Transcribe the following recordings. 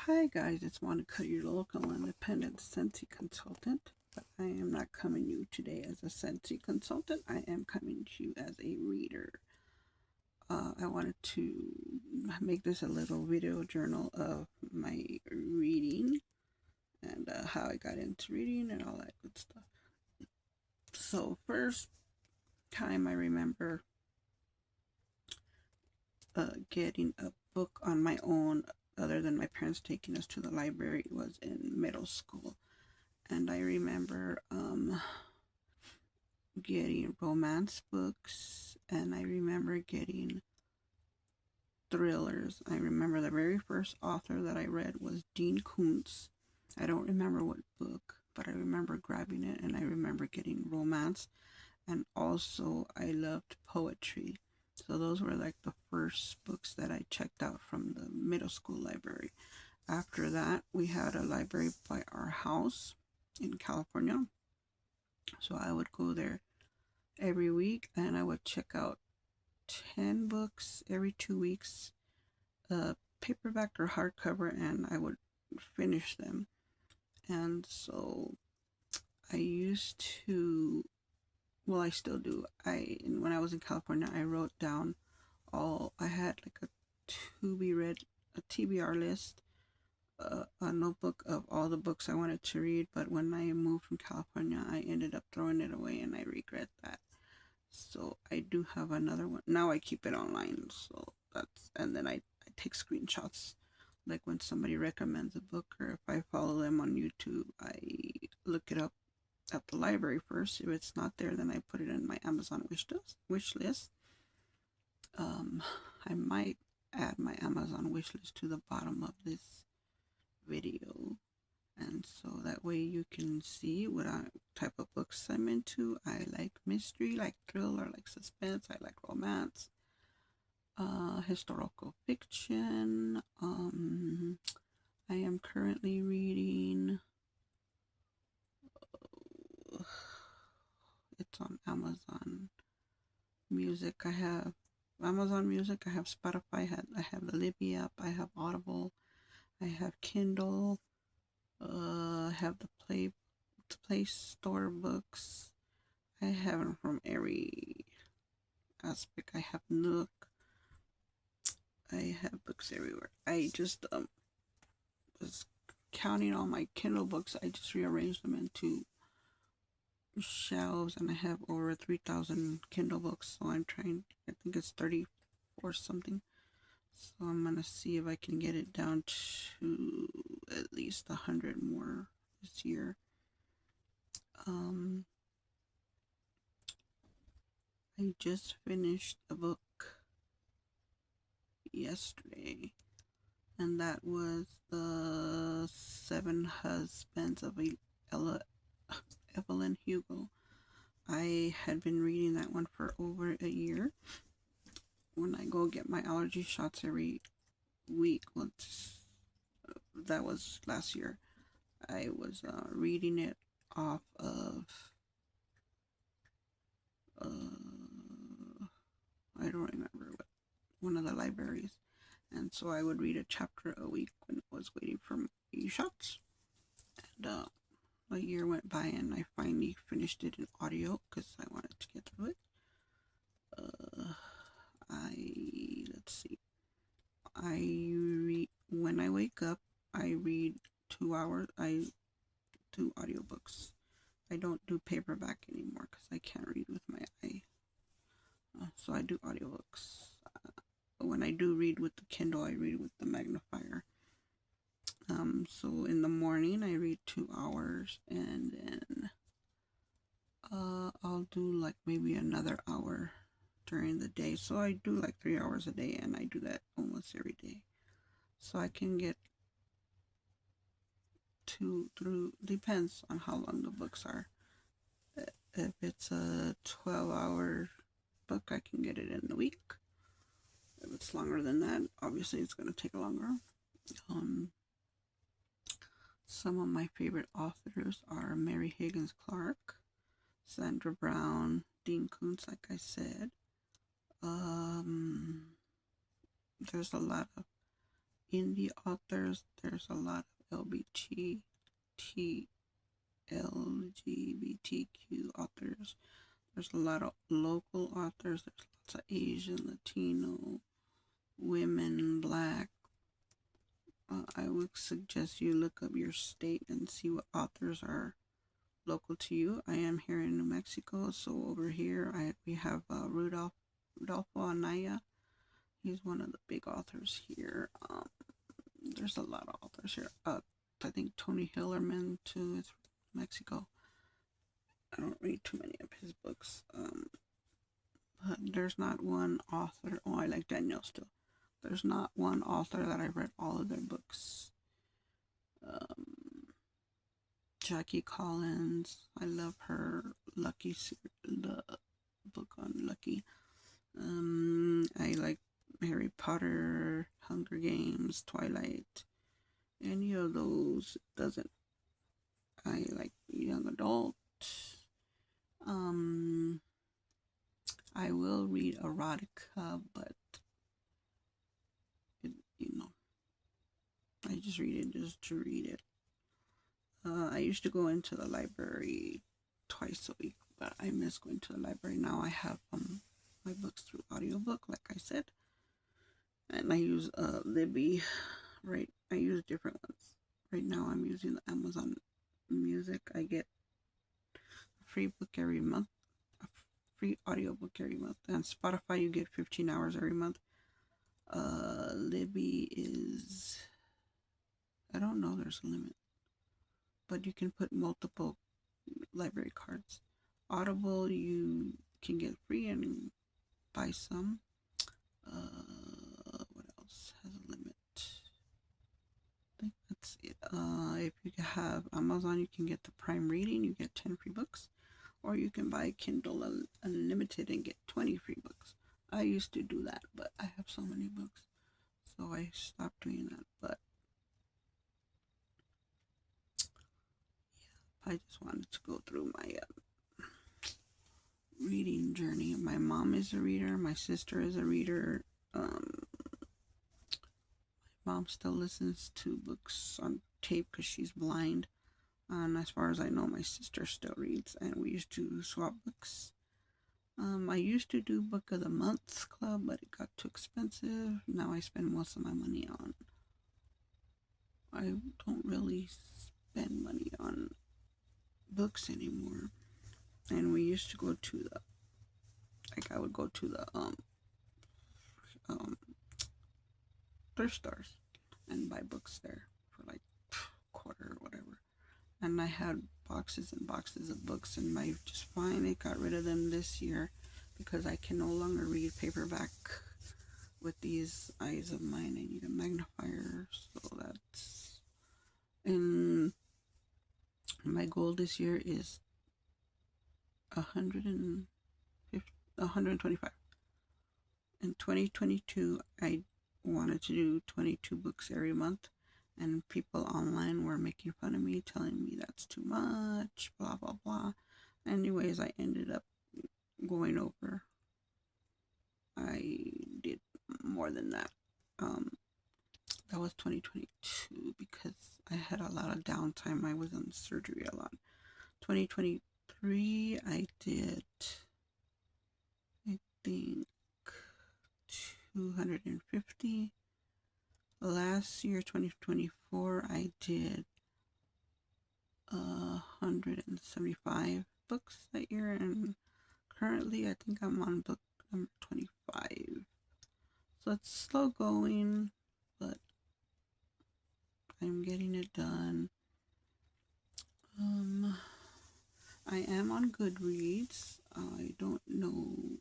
Hi guys, it's Monica, your local independent Scentsy consultant. But I am not coming to you today as a Scentsy consultant. I am coming to you as a reader. I wanted to make this a little video journal of my reading and how I got into reading and all that good stuff. So first time I remember getting a book on my own other than my parents taking us to the library was in middle school. And I remember getting romance books, and I remember getting thrillers. I remember the very first author that I read was Dean Koontz. I don't remember what book, but I remember grabbing it, and I remember getting romance. And also, I loved poetry. So those were like the first books that I checked out from the middle school library. After that, we had a library by our house in California. So I would go there every week and I would check out 10 books every 2 weeks, paperback or hardcover, and I would finish them. And so I used to, well, I still do. When I was in California, I wrote down I had like a to be read, a TBR list, a notebook of all the books I wanted to read. But when I moved from California, I ended up throwing it away and I regret that. So I do have another one. Now I keep it online. And then I take screenshots. Like when somebody recommends a book or if I follow them on YouTube, I look it up at the library first. If it's not there, then I put it in my Amazon wish list. Um, I might add my Amazon wish list to the bottom of this video. And so that way you can see what type of books I'm into. I like mystery, like thriller, like suspense. I like romance, historical fiction. I am currently reading. It's on Amazon Music. I have Amazon Music. I have Spotify. I have the Libby app. I have Audible. I have Kindle. I have the Play Store books. I have them from every aspect. I have Nook. I have books everywhere. I just was counting all my Kindle books. I just rearranged them into shelves, and I have over 3,000 Kindle books. So I'm trying. I think it's 34 something. So I'm gonna see if I can get it down to at least 100 more this year. Um, I just finished a book yesterday, and that was The Seven Husbands of Evelyn Hugo. I had been reading that one for over a year. When I go get my allergy shots every week, that was last year, I was reading it off of, I don't remember what, one of the libraries. And so I would read a chapter a week when I was waiting for my shots. And a year went by and I finally finished it in audio because I wanted to get through it. Let's see. When I wake up, I read 2 hours. I do audiobooks. I don't do paperback anymore because I can't read with my eye. So I do audiobooks. When I do read with the Kindle, I read with the magnifier. So in the morning, I read 2 hours, and then I'll do like maybe another hour during the day. So I do like 3 hours a day, and I do that almost every day. So I can get through, depends on how long the books are. If it's a 12-hour book, I can get it in a week. If it's longer than that, obviously it's going to take longer. Some of my favorite authors are Mary Higgins Clark, Sandra Brown, Dean Koontz, like I said. There's a lot of indie authors. There's a lot of LGBTQ authors. There's a lot of local authors. There's lots of Asian, Latino, women, black. I would suggest you look up your state and see what authors are local to you. I am here in New Mexico, so over here we have Rudolfo Anaya. He's one of the big authors here. There's a lot of authors here. I think Tony Hillerman too is from Mexico. I don't read too many of his books. But there's not one author. Oh, I like Danielle still. There's not one author that I read all of their books. Jackie Collins, I love her Lucky, the book on Lucky. I like Harry Potter, Hunger Games, Twilight. Any of those doesn't. I like young adult. I will read erotica, but it, I just read it just to read it. I used to go into the library twice a week, but I miss going to the library now. I have my books through audiobook, like I said, and I use Libby. Right, I use different ones. Right now, I'm using the Amazon Music. I get a free book every month, a free audiobook every month, and Spotify you get 15 hours every month. Libby is, I don't know, there's a limit, but you can put multiple library cards. Audible you can get free and buy some. What else has a limit? I think that's it. If you have Amazon, you can get the Prime Reading. You get 10 free books, or you can buy Kindle Unlimited and get 20 free books. I used to do that, but I have so many books, so I stopped doing that. But yeah, I just wanted to go through my reading journey. My mom is a reader. My sister is a reader. Mom still listens to books on tape because she's blind. And as far as I know, my sister still reads, and we used to swap books. I used to do Book of the Month Club, but it got too expensive. Now I spend most of my money on. I don't really spend money on books anymore. And we used to go to the, I would go to the thrift stores and buy books there for like quarter or whatever. And I had boxes and boxes of books, and I just finally got rid of them this year because I can no longer read paperback with these eyes of mine. I need a magnifier, so that's. And my goal this year is 125. In 2022, I wanted to do 22 books every month, and people online were making fun of me, telling me that's too much, blah, blah, blah. Anyways, I ended up going over. I did more than that. That was 2022 because I had a lot of downtime. I was in surgery a lot. 2023, I did, I think, 250. Last year, 2024, I did 175 books that year, and currently I think I'm on book number 25. So it's slow going, but I'm getting it done. I am on Goodreads. I don't know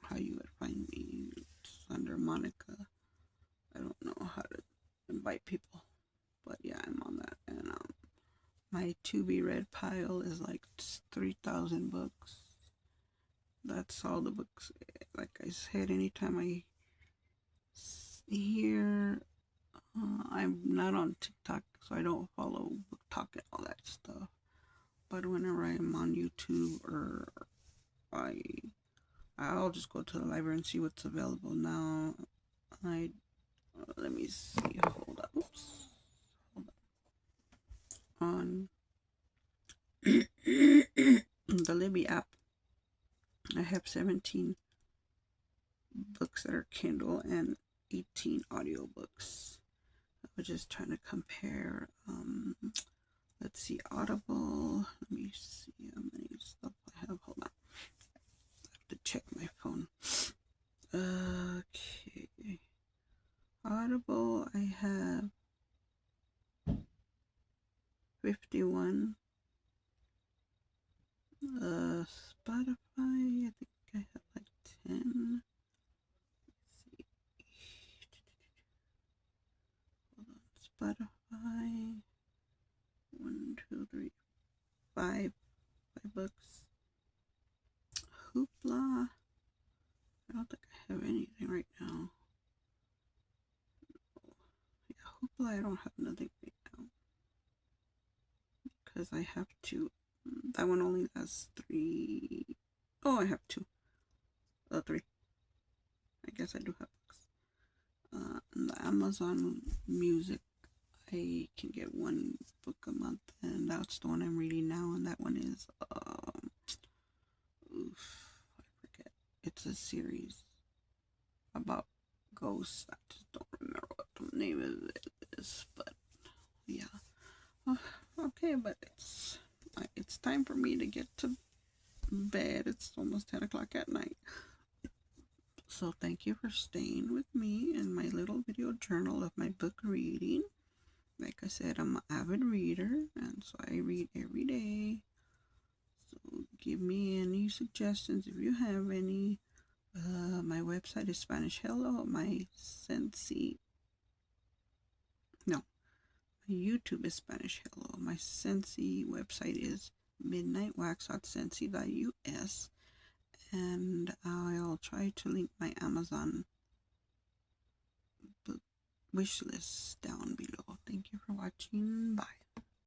how you would find me. It's under Monica. I don't know how to invite people, but yeah, I'm on that. And my to be read pile is like 3,000 books. That's all the books. Like I said, anytime I hear, I'm not on TikTok, so I don't follow BookTok and all that stuff. But whenever I'm on YouTube or I'll just go to the library and see what's available now. I Let me see. Hold up. Oops. Hold on. On the Libby app, I have 17 books that are Kindle and 18 audiobooks. I was just trying to compare. Let's see, Audible. Let me see how many stuff I have. Hold on. I have to check my phone. Okay. Audible, I have 51. Spotify, I think I have like 10. Let's see. Hold on. Spotify. 1, 2, 3, 5. 5 books. Hoopla. I don't think I have anything right now. Yeah, Hoopla, I don't have nothing right now. Because I have to. That one only has 3. Oh, I have 2. 3. I guess I do have books. The Amazon Music, I can get 1 book a month, and that's the one I'm reading now. And that one is, I forget. It's a series about ghosts. I just don't remember what the name of it is, but yeah. Okay, but it's time for me to get to bed. It's almost 10 o'clock at night. So thank you for staying with me in my little video journal of my book reading. Like I said, I'm an avid reader, and so I read every day. So give me any suggestions if you have any. My website is Spanish Hello. My YouTube is Spanish Hello. My Scentsy website is midnightwax.scentsy.us. And I'll try to link my Amazon book wish list down below. Thank you for watching. Bye.